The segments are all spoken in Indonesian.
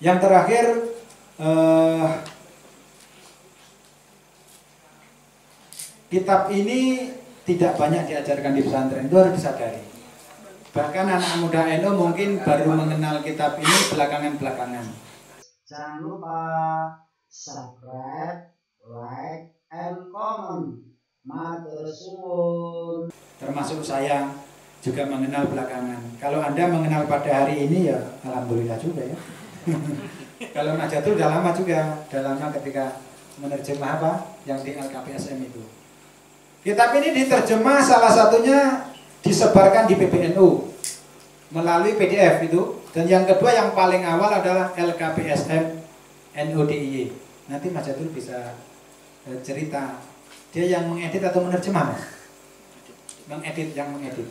Yang terakhir, kitab ini tidak banyak diajarkan di pesantren, itu harus disadari. Bahkan anak muda NU mungkin baru mengenal kitab ini belakangan-belakangan. Jangan lupa subscribe, like, and comment. Matur suwun. Termasuk saya juga mengenal belakangan. Kalau Anda mengenal pada hari ini ya alhamdulillah juga ya. Kalau Nahdlatul udah lama juga, udah lama ketika menerjemah apa yang di LKPSM itu. Kitab ini diterjemah salah satunya disebarkan di PBNU melalui PDF itu, dan yang kedua yang paling awal adalah LKPSM NUDIY. Nanti Mas Jadul bisa cerita dia yang mengedit atau menerjemah, Mas? Yang mengedit.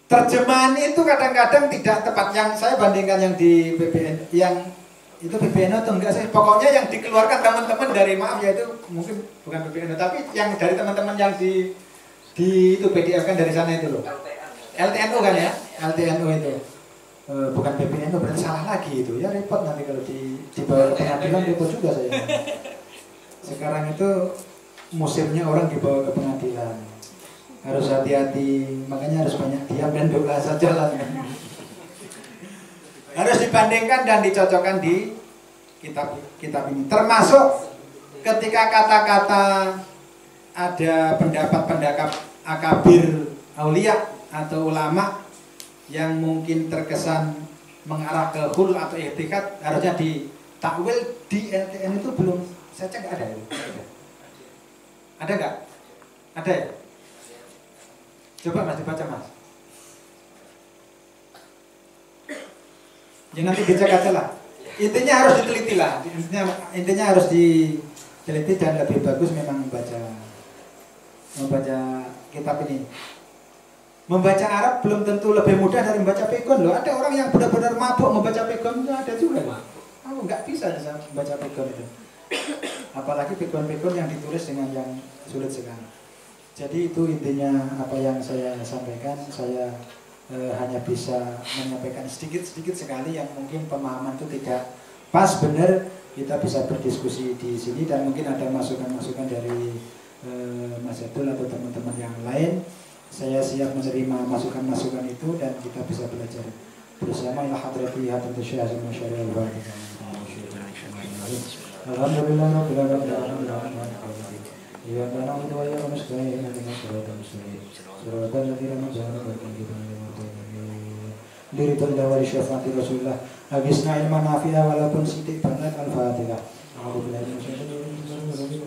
Terjemahan itu kadang-kadang tidak tepat. Yang saya bandingkan yang di PBN, yang itu PBNU atau enggak sih? Pokoknya yang dikeluarkan teman-teman dari, maaf ya itu mungkin bukan PBNU, tapi yang dari teman-teman yang di itu PDF kan dari sana itu loh. LTNU kan ya? LTNU itu. Bukan PBNU, berarti salah lagi itu. Ya repot nanti kalau dibawa ke pengadilan, repot juga saya. Sekarang itu musimnya orang dibawa ke pengadilan. Harus hati-hati, makanya harus banyak diam dan doa saja lah. Harus dibandingkan dan dicocokkan di kitab ini. Termasuk ketika kata-kata ada pendapat akabir aulia atau ulama yang mungkin terkesan mengarah ke hul atau i'tikad, harusnya ditakwil di LTN itu belum, saya cek nggak ada ya? Ada nggak? Ada ya? Coba Mas dibaca Mas. Ya nanti dicek aja lah. Intinya harus diteliti lah. Intinya harus diteliti, dan lebih bagus memang membaca kitab ini. Membaca Arab belum tentu lebih mudah dari membaca pegon loh. Ada orang yang benar-benar mabuk membaca pegon, itu ada juga loh. Aku nggak bisa membaca pegon itu. Apalagi pegon-pegon yang ditulis dengan yang sulit sekali. Jadi itu intinya apa yang saya sampaikan. Saya hanya bisa menyampaikan sedikit-sedikit sekali yang mungkin pemahaman itu tidak pas benar. Kita bisa berdiskusi di sini, dan mungkin ada masukan-masukan dari Mas Jadul atau teman-teman yang lain. Saya siap menerima masukan-masukan itu, dan kita bisa belajar bersama. Ila hadrati hadratu syekh masyaallah wa alhamdulillah rabbil alamin. Ya kana wa ya nasta'in ihdinas siratal mustaqim siratal ladzina an'amta alaihim ghairil maghdubi syafaati Rasulullah agisna ilman nafi'a walaupun sidik banget. Al-Fatihah. A'udzubillahi minasyaitonir rajim.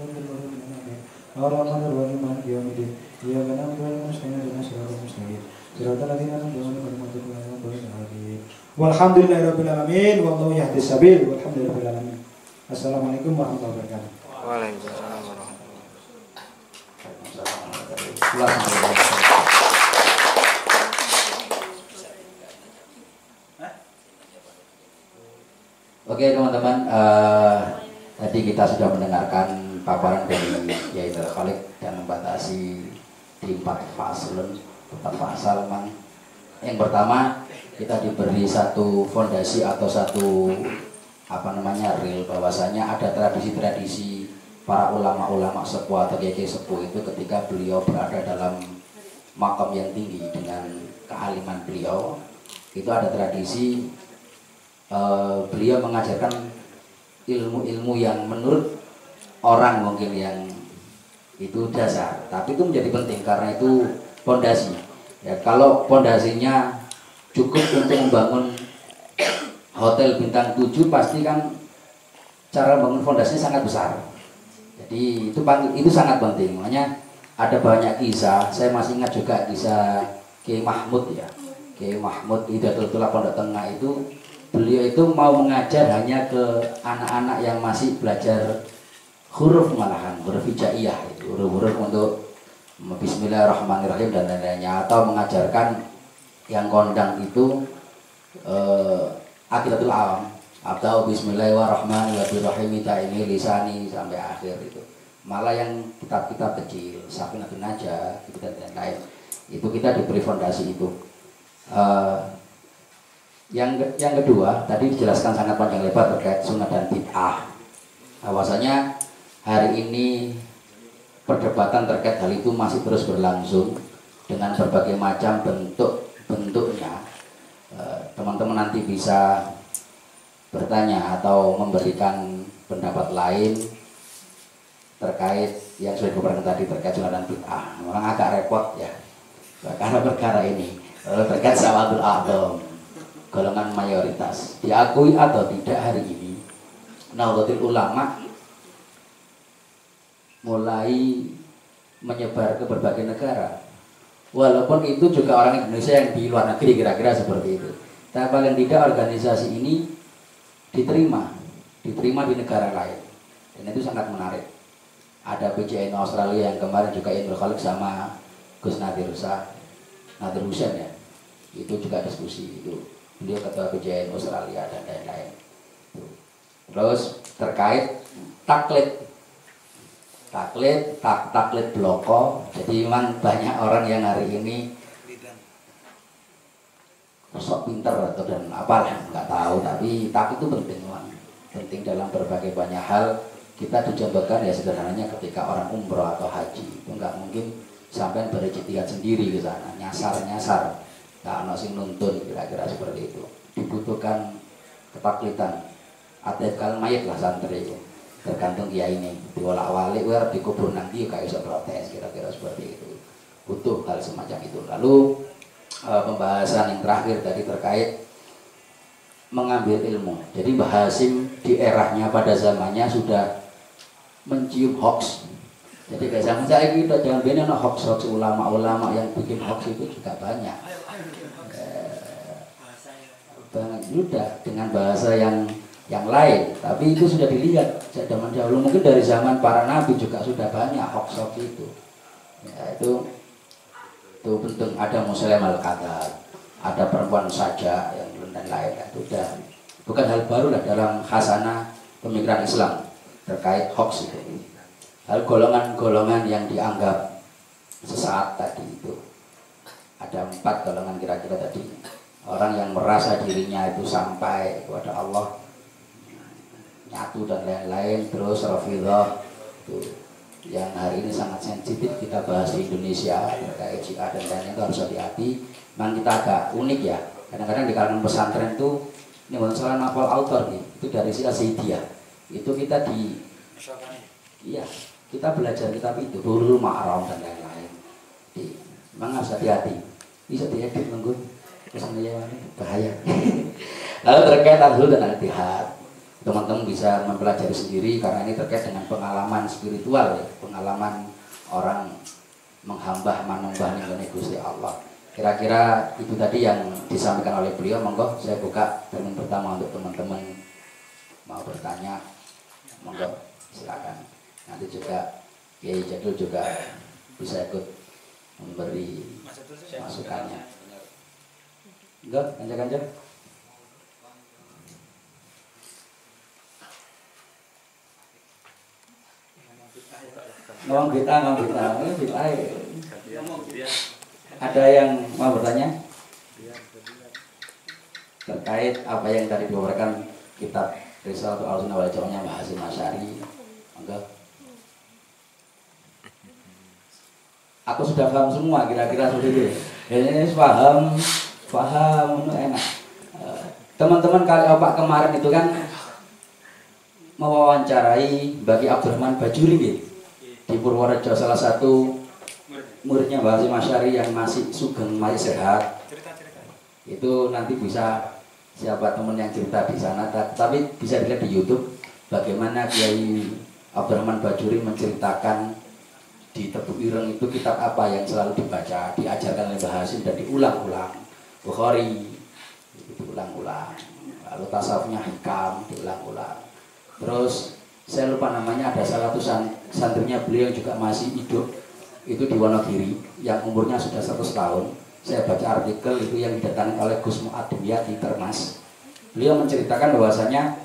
Ar-Rahmanir Rahim maliki yaumiddin. Ya kana wa ya nasta'in ihdinas siratal mustaqim siratal ladzina an'amta alaihim. Walhamdulillahirabbil alamin wallahu yahdis sabil. Walhamdulillahirabbil alamin. Assalamualaikum warahmatullahi wabarakatuh. Waalaikumsalam warahmatullahi wabarakatuh. Oke teman-teman, tadi kita sudah mendengarkan paparan dari Yai Khalid dan membatasi di 4 fasal. Yang pertama, kita diberi satu fondasi atau satu real, bahwasanya ada tradisi-tradisi para ulama-ulama sepuh atau kiai sepuh itu ketika beliau berada dalam makam yang tinggi dengan kealiman beliau, itu ada tradisi beliau mengajarkan ilmu-ilmu yang menurut orang mungkin yang itu dasar, tapi itu menjadi penting karena itu fondasi. Ya, kalau fondasinya cukup untuk membangun hotel bintang 7, pasti kan cara membangun fondasinya sangat besar. Jadi itu sangat penting. Makanya ada banyak kisah. Saya masih ingat juga kisah Kiai Mahmud ya. Kiai Mahmud Hidayatul Tullah Pondok Tengah itu, beliau itu mau mengajar hanya ke anak-anak yang masih belajar huruf, malahan huruf hijaiyah itu, huruf-huruf untuk Bismillahirrahmanirrahim dan lain-lainnya, atau mengajarkan yang kondang itu Aqidatul Awam atau Bismillahirrahmanirrahim ini lisani sampai akhir itu. Malah yang kitab-kitab kecil Safinatun Najah gitu dan lain-lain, itu kita diberi fondasi itu. Yang kedua, tadi dijelaskan sangat panjang lebar terkait sunnah dan bid'ah. Bahwasanya hari ini perdebatan terkait hal itu masih terus berlangsung dengan berbagai macam bentuknya. Teman-teman nanti bisa bertanya atau memberikan pendapat lain terkait yang sudah dipaparkan tadi terkait sunnah dan bid'ah. Memang agak repot ya karena perkara ini terkait sawadul a'dham, golongan mayoritas, diakui atau tidak hari ini Nahdlatul Ulama mulai menyebar ke berbagai negara. Walaupun itu juga orang Indonesia yang di luar negeri kira-kira seperti itu. Tapi paling tidak organisasi ini diterima di negara lain. Dan itu sangat menarik. Ada PJN Australia yang kemarin juga Indra Khalid sama Gus Nadir Hussein ya. Itu juga diskusi itu. Beliau ketua PJN Australia dan lain-lain. Terus terkait taklid bloko. Jadi memang banyak orang yang hari ini sok pinter atau dan apalah nggak tahu, tapi taklid itu penting memang. Penting dalam berbagai banyak hal. Kita dicontohkan ya sederhananya ketika orang umroh atau haji itu nggak mungkin sampai berijtihad sendiri ke sana, nyasar nggak ono sing nuntun, kira-kira seperti itu. Dibutuhkan ketaklitan atekal mayit lah santri itu, tergantung kiai ini diolak-walik dikubur nanti kayak bisa protes, kira-kira seperti itu. Butuh hal semacam itu. Lalu pembahasan yang terakhir tadi terkait mengambil ilmu. Jadi Mbah Hasim di eranya pada zamannya sudah mencium hoax. Jadi kayak zaman saya kita jangan benar hoax ulama-ulama yang bikin hoax itu juga banyak. Banget sudah dengan bahasa yang lain, tapi itu sudah dilihat sejak zaman dahulu. Mungkin dari zaman para nabi juga sudah banyak hoax itu. Ya, itu penting. Ada Muslim al-Kadzab, ada perempuan saja yang dan lain. Itu sudah bukan hal baru lah dalam khasanah pemikiran Islam terkait hoax itu. Hal golongan-golongan yang dianggap sesat tadi itu ada 4 golongan kira-kira tadi. Orang yang merasa dirinya itu sampai kepada Allah, nyatu dan lain-lain. Terus Rafidhah itu yang hari ini sangat sensitif kita bahas di Indonesia terkait Syiah dan lain-lain, itu harus hati-hati. Memang kita agak unik ya. Kadang-kadang di kalangan pesantren itu ini bukan salah nafal autor nih, itu dari Syiah Zaidiyah. Itu kita kita belajar kitab itu Durrul Ma'ram dan lain-lain. Memang harus hati-hati. Bisa diedit menggun. Bahaya. Lalu terkait al-hul dan al-ittihad, teman-teman bisa mempelajari sendiri karena ini terkait dengan pengalaman spiritual ya, pengalaman orang menghambah manembah ning Gusti Allah. Kira-kira itu tadi yang disampaikan oleh beliau. Monggo saya buka termin pertama untuk teman-teman mau bertanya. Monggo silakan. Nanti juga Kiai Jadul juga bisa ikut memberi masukannya. Enggak, kanjeng-kanjeng. Ngomong kita. Ada yang mau bertanya terkait apa yang tadi dibawakan kitab Risalatul Ahlussunnah wal Jamaah Mbah Hasyim Asy'ari? Enggak. Aku sudah paham semua kira-kira seperti itu. Ini paham enak. Teman-teman Pak kemarin itu kan mewawancarai bagi Abdurrahman Bajuri gitu, di Purworejo, salah satu muridnya Mbah Hasyim Asy'ari yang masih sugeng, masih sehat. Itu nanti bisa siapa teman yang cerita di sana, tapi bisa dilihat di YouTube bagaimana Kiai Abdurrahman Bajuri menceritakan di Tebu Ireng itu kitab apa yang selalu dibaca, diajarkan oleh Mbah Hasyim dan diulang-ulang. Bukhari diulang-ulang, lalu tasawufnya Hikam diulang-ulang. Terus saya lupa namanya, ada salah satu santrinya beliau juga masih hidup itu di Wonogiri yang umurnya sudah 100 tahun. Saya baca artikel itu yang didatangi oleh Gus Mu'ad di Termas. Beliau menceritakan bahwasanya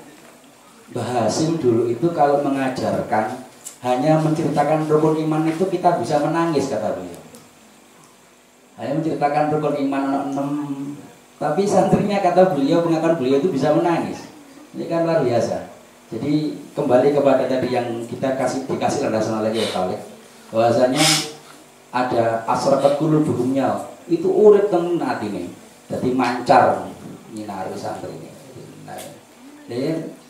Mbah Hasyim dulu itu kalau mengajarkan hanya menceritakan rukun iman itu kita bisa menangis, kata beliau. Hanya menceritakan rukun iman 6 Tapi santrinya kata beliau, pengakuan beliau itu bisa menangis. Ini kan luar biasa. Jadi kembali kepada tadi yang kita dikasih landasan oleh Kiai Khalid, bahwasanya ada asrakat qulubuhumnya itu urip teng atine. Jadi mancar nyinari santri ini.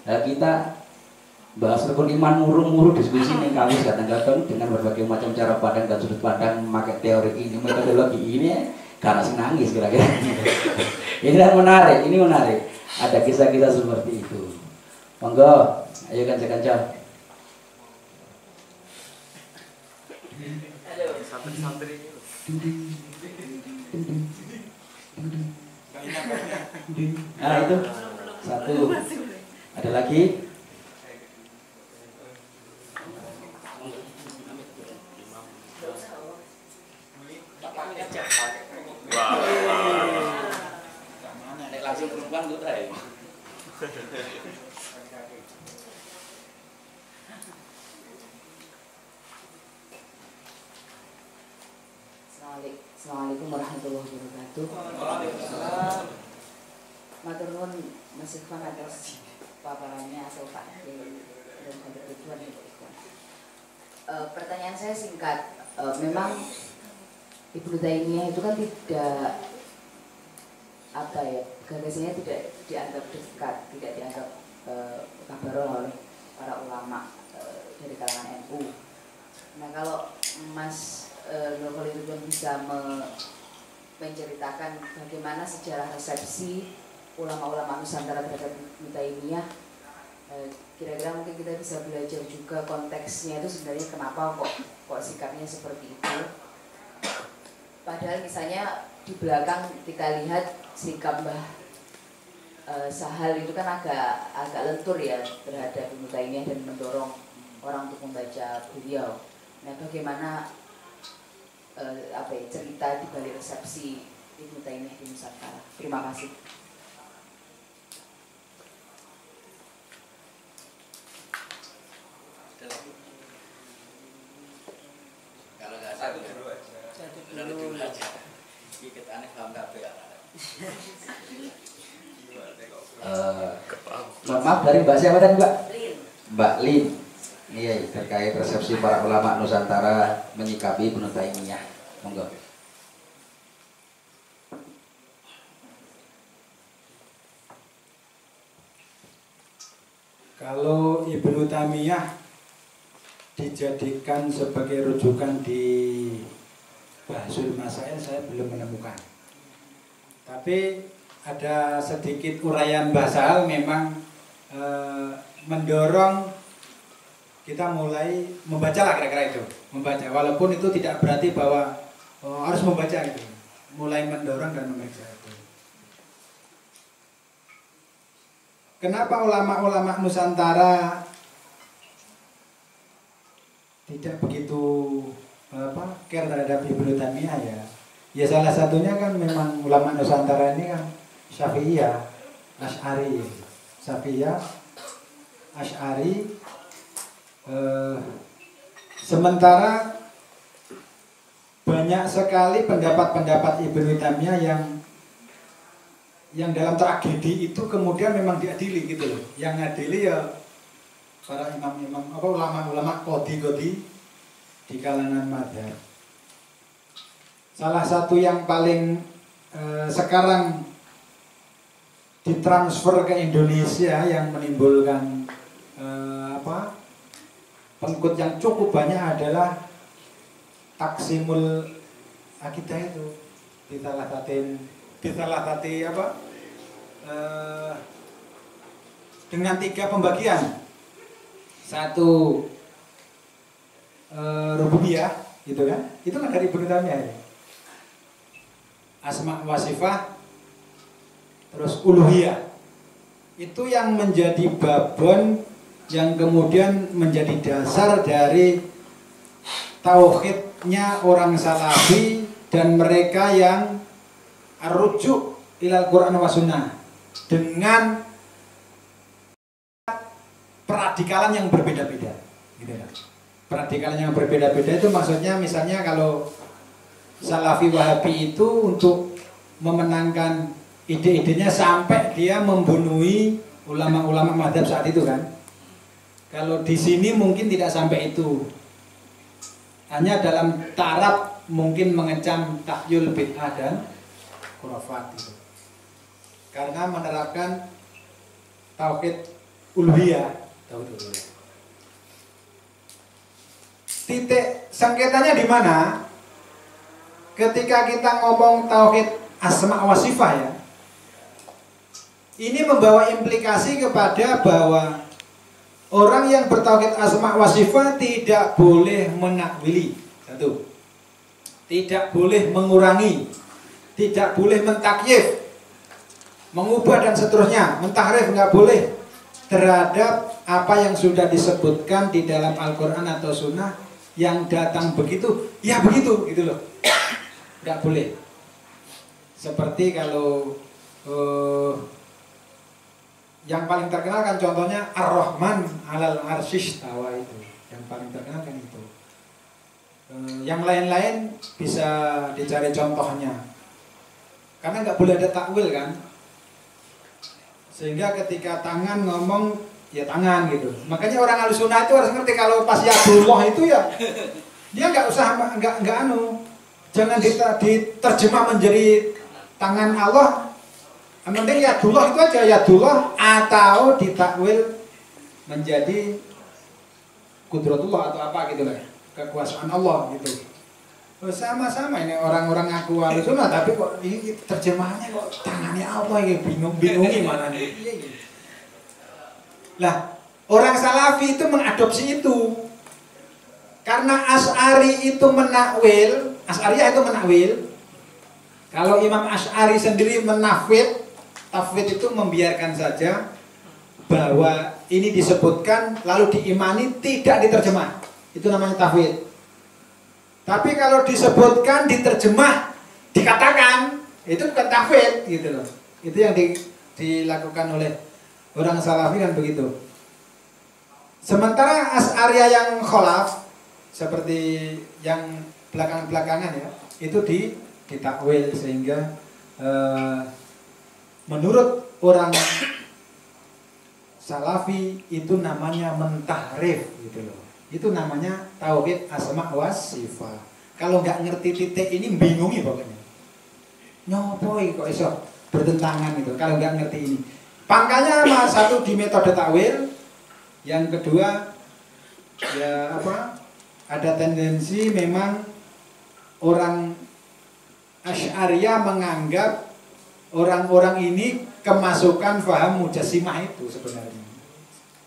Nah, kita bahas rukun iman muru-muru diskusi ini kami kadang-kadang dengan berbagai macam cara pandang dan sudut pandang memakai teori ini, metodologi ini karena sih nangis kira-kira. Ini menarik, ini menarik. Ada kisah-kisah seperti itu. Monggo, ayo kanca-kanca. Santri-santri Nah itu satu. Ada lagi? Langsung perempuan tuh tadi. Assalamualaikum warahmatullahi wabarakatuh. Matur nuwun Mas Irfan atas paparannya asal Pak dan kebutuhan itu. Pertanyaan saya singkat. Memang Ibnu Taimiyah itu kan tidak apa ya, gagasannya tidak dianggap dekat, tidak dianggap kabaroh oleh para ulama dari kalangan NU. Nah kalau Mas Nurul itu bisa menceritakan bagaimana sejarah resepsi ulama-ulama Nusantara terhadap Ibnu Taimiyah, kira-kira mungkin kita bisa belajar juga konteksnya itu sebenarnya kenapa kok sikapnya seperti itu. Padahal misalnya di belakang kita lihat sikap Mbah Sahal itu kan agak lentur ya terhadap Ibnu Taimiyah dan mendorong orang untuk membaca beliau. Nah bagaimana cerita di balik resepsi Ibnu Taimiyah di Nusantara. Terima kasih. Kalau nggak satu dulu aja. Kita aneh paham kabeh ya. Maaf dari Mbak siapa tadi Mbak? Lin. Mbak Lin. Iya, terkait resepsi para ulama Nusantara menyikapi Ibnu Taimiyah. Monggo. Kalau Ibnu Taimiyah dijadikan sebagai rujukan di Bahsul Masail, saya belum menemukan. Tapi ada sedikit uraian Basal memang mendorong kita mulai membaca lah kira-kira itu, membaca. Walaupun itu tidak berarti bahwa harus membaca gitu. Mulai mendorong dan memeriksa itu. Kenapa ulama-ulama Nusantara tidak begitu care terhadap Ibnu Taimiyah ya? Ya salah satunya kan memang ulama Nusantara ini kan Syafi'iyah, Asy'ari, Syafi'iyah, Asy'ari. Sementara banyak sekali pendapat-pendapat Ibnu Taimiyah yang dalam tragedi itu kemudian memang diadili gitu loh. Yang adili ya para imam-imam ulama-ulama qadhi-qadhi di kalangan madzhab. Salah satu yang paling sekarang ditransfer ke Indonesia yang menimbulkan pengikut yang cukup banyak adalah taksimul akidah itu ditalahtati dengan 3 pembagian. Satu rububiyah gitu kan, itu kan dari Ibnu Taimiyah ya. Asma wa sifat, terus uluhiyah, itu yang menjadi babon yang kemudian menjadi dasar dari tauhidnya orang Salafi dan mereka yang rujuk ilal Quran wa sunnah dengan peradikalan yang berbeda-beda gitu kan. Peradikalan yang berbeda-beda itu maksudnya misalnya kalau Salafi Wahabi itu untuk memenangkan ide-idenya sampai dia membunuhi ulama-ulama mazhab saat itu kan. Kalau di sini mungkin tidak sampai itu. Hanya dalam taraf mungkin mengecam tahyul bid'ah dan khurafat itu. Karena menerapkan tauhid uluhiyah, Titik sengketanya di mana? Ketika kita ngomong tauhid asma wa sifat ya. Ini membawa implikasi kepada bahwa orang yang bertauhid asma wa sifat tidak boleh menakwili. Satu. Tidak boleh mengurangi, tidak boleh mentakyif, mengubah dan seterusnya, mentahrif nggak boleh terhadap apa yang sudah disebutkan di dalam Al-Quran atau Sunnah yang datang begitu, ya begitu gitu loh, nggak boleh. Seperti kalau yang paling terkenal kan contohnya Ar-Rahman 'alal 'arsy istawa itu, yang paling terkenal kan itu. Yang lain-lain bisa dicari contohnya, karena nggak boleh ada takwil kan. Sehingga ketika tangan ngomong ya tangan gitu. Makanya orang Ahlussunnah itu harus ngerti kalau pas yadullah itu ya dia nggak usah nggak jangan diterjemah menjadi tangan Allah. Yang penting yadullah itu aja yadullah, atau ditakwil menjadi kudratullah atau apa gitu lah, kekuasaan Allah gitu. Sama-sama ini orang-orang ngaku Ahlussunnah tapi kok ini terjemahannya kok tangannya apa ya, bingung mana nih. Lah, orang Salafi itu mengadopsi itu. Karena Asy'ari itu menakwil, Asy'ariyah itu menakwil. Kalau Imam Asy'ari sendiri menafwid, tafwid itu membiarkan saja bahwa ini disebutkan lalu diimani tidak diterjemah. Itu namanya tafwid. Tapi kalau disebutkan, diterjemah, dikatakan, itu bukan tafwid gitu loh. Itu yang dilakukan oleh orang Salafi kan begitu. Sementara Asy'ariyah yang kholaf seperti yang belakangan-belakangan ya, itu ditakwil sehingga menurut orang Salafi itu namanya mentahrif gitu loh. Itu namanya tauhid asma wa sifat. Kalau nggak ngerti titik ini bingungi pokoknya. Nyopoi kok iso bertentangan itu kalau nggak ngerti ini. Pangkalnya satu di metode takwil, yang kedua ya apa? Ada tendensi memang orang Asy'ariyah menganggap orang-orang ini kemasukan faham mujassimah itu sebenarnya.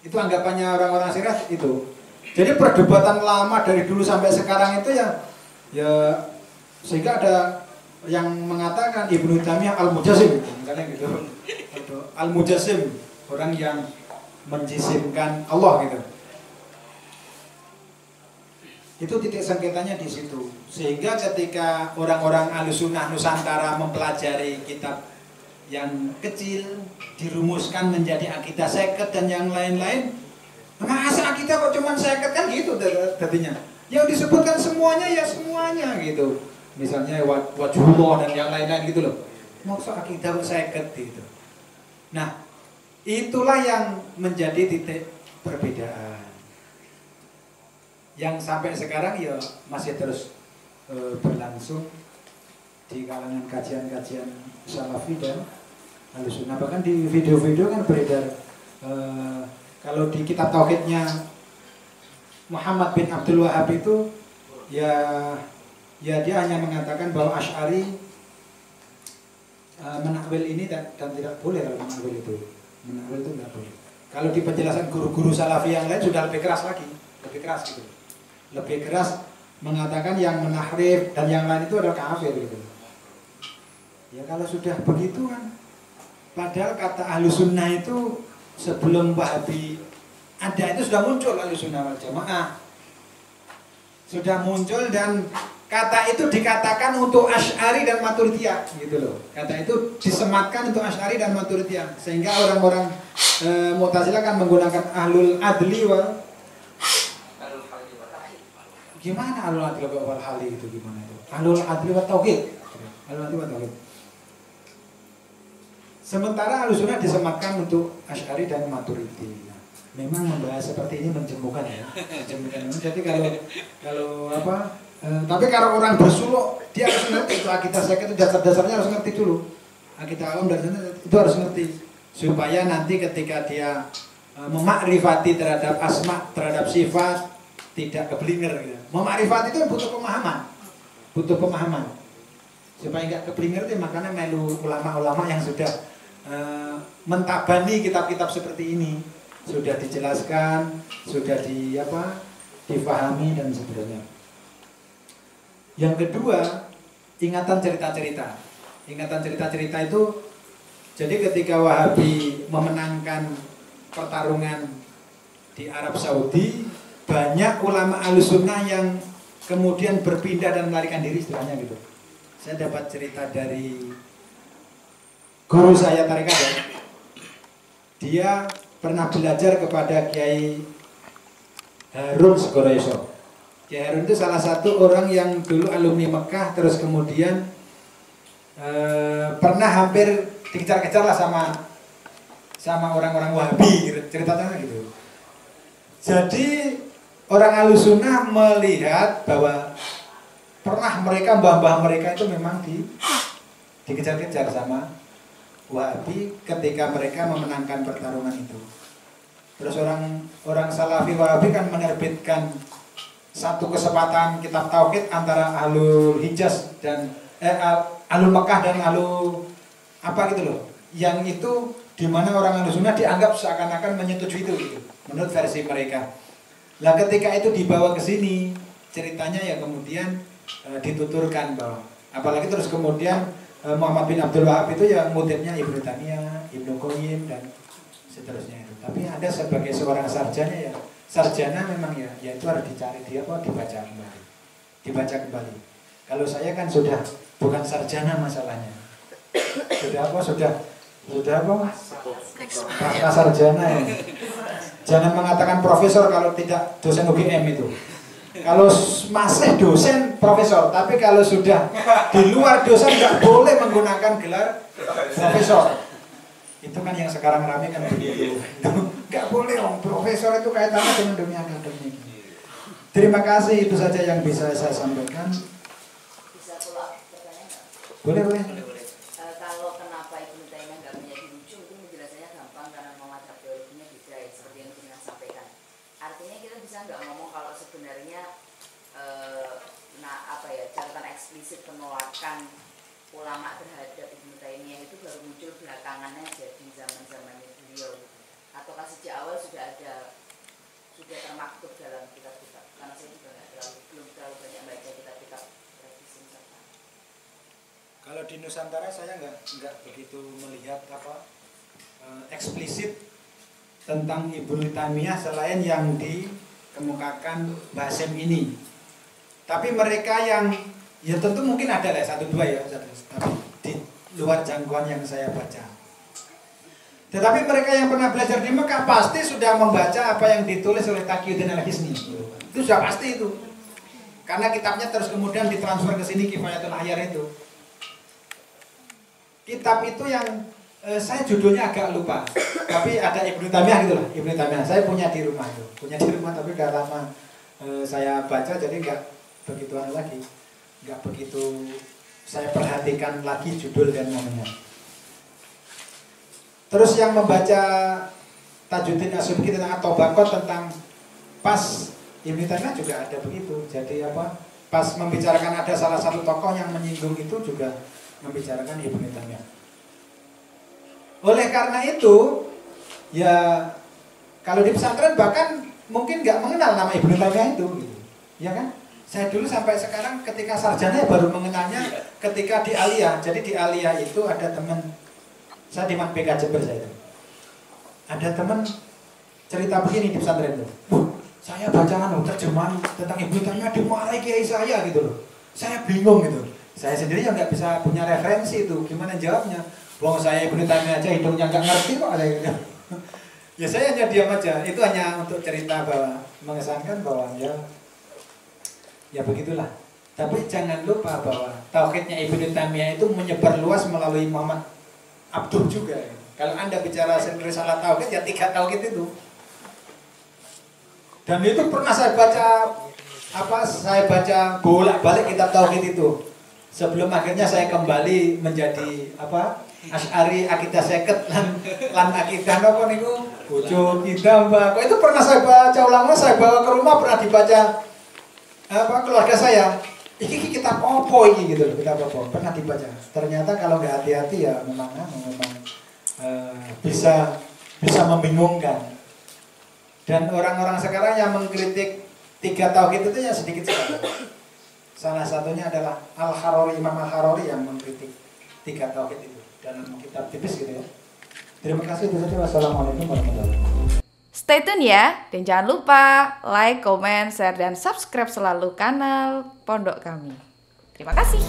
Itu anggapannya orang-orang Asy'ariyah itu. Jadi perdebatan lama dari dulu sampai sekarang itu ya sehingga ada yang mengatakan Ibnu Taimiyah al-Mujassim misalnya gitu. Al-Mujassim, orang yang menjisimkan Allah gitu. Itu titik sengketanya di situ. Sehingga ketika orang-orang Ahlussunnah Nusantara mempelajari kitab yang kecil dirumuskan menjadi akidah seket dan yang lain-lain, masa akidah kok cuma seket kan gitu tadinya. Yang disebutkan semuanya ya semuanya gitu. Misalnya wajhullah dan yang lain-lain gitu loh. Maksud akidah kok seket gitu. Nah, itulah yang menjadi titik perbedaan. Yang sampai sekarang ya masih terus berlangsung di kalangan kajian-kajian Salafi dan Ahlussunnah. Bahkan di video-video kan beredar kalau di kitab tauhidnya Muhammad bin Abdul Wahhab itu ya dia hanya mengatakan bahwa Asy'ari menakwil ini dan tidak boleh kalau menakwil itu. Menakwil itu tidak boleh. Kalau di penjelasan guru-guru Salafi yang lain sudah lebih keras lagi, lebih keras gitu. Lebih keras mengatakan yang menahrif dan yang lain itu adalah kafir gitu. Ya kalau sudah begitu kan, padahal kata Ahlussunnah itu sebelum Wahabi ada itu sudah muncul Ahlussunnah wal Jamaah. Sudah muncul dan kata itu dikatakan untuk Asy'ari dan Maturidiyah gitu loh. Kata itu disematkan untuk Asy'ari dan Maturidiyah sehingga orang-orang Mu'tazilah kan menggunakan ahlul adli wal gimana ahlul adli wal hali itu gimana itu? Ahlul adli wal tauhid. Ahlul adli wal tauhid. Sementara Ahlussunnah disematkan untuk Asy'ari dan Maturidi. Nah, memang membahas seperti ini menjemukan ya. Menjemukan. Jadi kalau apa? Tapi kalau orang bersuluk dia harus ngerti itu akidah saya itu dasar-dasarnya harus ngerti dulu. Akidah awam dan itu harus ngerti supaya nanti ketika dia memakrifati terhadap asma, terhadap sifat tidak keblinger gitu. Memakrifati itu butuh pemahaman. Supaya nggak keblinger itu makanya melu ulama-ulama yang sudah mentabani kitab-kitab seperti ini, sudah dijelaskan, sudah difahami dan sebagainya. Yang kedua, ingatan cerita-cerita. Ingatan cerita-cerita itu jadi ketika Wahabi memenangkan pertarungan di Arab Saudi, banyak ulama Ahlussunnah yang kemudian berpindah dan melarikan diri istilahnya gitu. Saya dapat cerita dari guru saya tarekat ya. Dia pernah belajar kepada Kiai Harun Segoroyoso. Kiai Harun itu salah satu orang yang dulu alumni Mekah, terus kemudian pernah hampir dikejar-kejar lah sama orang-orang Wahabi, ceritanya gitu. Jadi orang Ahlussunnah melihat bahwa pernah mereka, mbah-mbah mereka itu memang dikejar-kejar sama Wahabi ketika mereka memenangkan pertarungan itu. Terus orang Salafi Wahabi kan menerbitkan satu kesempatan kitab tauhid antara Ahlul Hijaz dan Ahlul Mekah dan Ahlul apa gitu loh. Yang itu di mana orang Ahlussunnah dianggap seakan-akan menyetujui itu gitu, menurut versi mereka. Lah ketika itu dibawa ke sini, ceritanya ya kemudian dituturkan bahwa apalagi terus kemudian Muhammad bin Abdul Wahab itu ya motifnya Ibnu Taimiyah, Ibnu Qayyim dan seterusnya itu. Tapi ada sebagai seorang sarjana ya, sarjana memang ya itu harus dicari dibaca kembali. Kalau saya kan sudah bukan sarjana masalahnya. Sudah pasca sarjana ya. Jangan mengatakan profesor kalau tidak dosen UGM itu. Kalau masih dosen profesor, tapi kalau sudah di luar dosen nggak boleh menggunakan gelar profesor. Itu kan yang sekarang rame kan begitu. Nggak boleh om, profesor itu kaitannya dengan dunia akademik. Terima kasih, itu saja yang bisa saya sampaikan. Bisa pulang pertanyaan nggak? Boleh. Kalau kenapa Ibnu Taimiyah nggak menjadi lucu itu penjelasannya gampang karena mazhab teologinya beda ya seperti yang Ibnu sampaikan. Artinya kita bisa nggak ngomong kalau sebenarnya catatan eksplisit penolakan ulama terhadap Ibnu Taimiyah itu baru muncul belakangannya jadi zaman-zamannya beliau, ataukah sejak awal sudah termaktub dalam kitab-kitab? Karena saya juga belum terlalu banyak baca kitab-kitab tradisi Nusantara. Kalau di Nusantara saya nggak begitu melihat eksplisit tentang Ibnu Taimiyah selain yang dikemukakan Mbah Hasyim ini. Tapi mereka yang ya tentu mungkin ada lah satu dua ya, tapi di luar jangkauan yang saya baca. Tetapi mereka yang pernah belajar di Mekah pasti sudah membaca apa yang ditulis oleh Taqiyuddin Al-Hisni. Itu sudah pasti itu. Karena kitabnya terus kemudian ditransfer ke sini, Kifayatul Ahyar itu. Kitab itu yang saya judulnya agak lupa. Tapi ada Ibnu Taimiyah gitu lah, Ibnu Taimiyah. Saya punya di rumah itu. Tapi udah lama saya baca jadi enggak begitu lagi. Enggak begitu saya perhatikan lagi judul dan namanya. Terus yang membaca Tajuddin As-Subki tentang At-Tabaqat tentang pas Ibnu Taimiyah juga ada begitu. Jadi pas membicarakan ada salah satu tokoh yang menyinggung itu juga membicarakan Ibnu Taimiyah. Oleh karena itu ya kalau di pesantren bahkan mungkin nggak mengenal nama Ibnu Taimiyah itu gitu. Ya kan? Saya dulu sampai sekarang ketika sarjana baru mengenalnya ketika di Aliyah. Jadi di Aliyah itu ada teman saya di BK Jember saya itu. Ada teman cerita begini di pesantren itu. Saya baca terjemahan tentang Ibnu Taimiyah dimarahi kiai saya gitu loh. Saya bingung gitu. Saya sendiri yang nggak bisa punya referensi itu. Gimana jawabnya? Wong saya Ibnu Taimiyah aja hidungnya nggak ngerti kok ada gitu. Ya saya hanya diam aja. Itu hanya untuk cerita bahwa mengesankan bahwa ya begitulah. Tapi jangan lupa bahwa tauhidnya Ibnu Taimiyah itu menyebar luas melalui Muhammad abduh juga. Kalau Anda bicara risalah tauhid ya 3 tauhid itu. Dan itu pernah saya baca bolak-balik kitab tauhid itu. Sebelum akhirnya saya kembali menjadi Asy'ari akidah seket lan akidah napa niku bojo kita Mbak. Kok itu pernah saya baca ulama, saya bawa ke rumah, pernah dibaca keluarga saya. Iki kitab apa iki gitu loh, kitab apa? Pernah dibaca. Ternyata kalau nggak hati-hati ya memang bisa membingungkan. Dan orang-orang sekarang yang mengkritik 3 tauhid itu ya sedikit sekali. Salah satunya adalah Imam Al-Harari yang mengkritik 3 tauhid itu dalam kitab tipis gitu ya. Terima kasih. Wassalamualaikum warahmatullahi wabarakatuh. Stay tune ya, dan jangan lupa like, comment, share, dan subscribe selalu kanal Pondok kami. Terima kasih.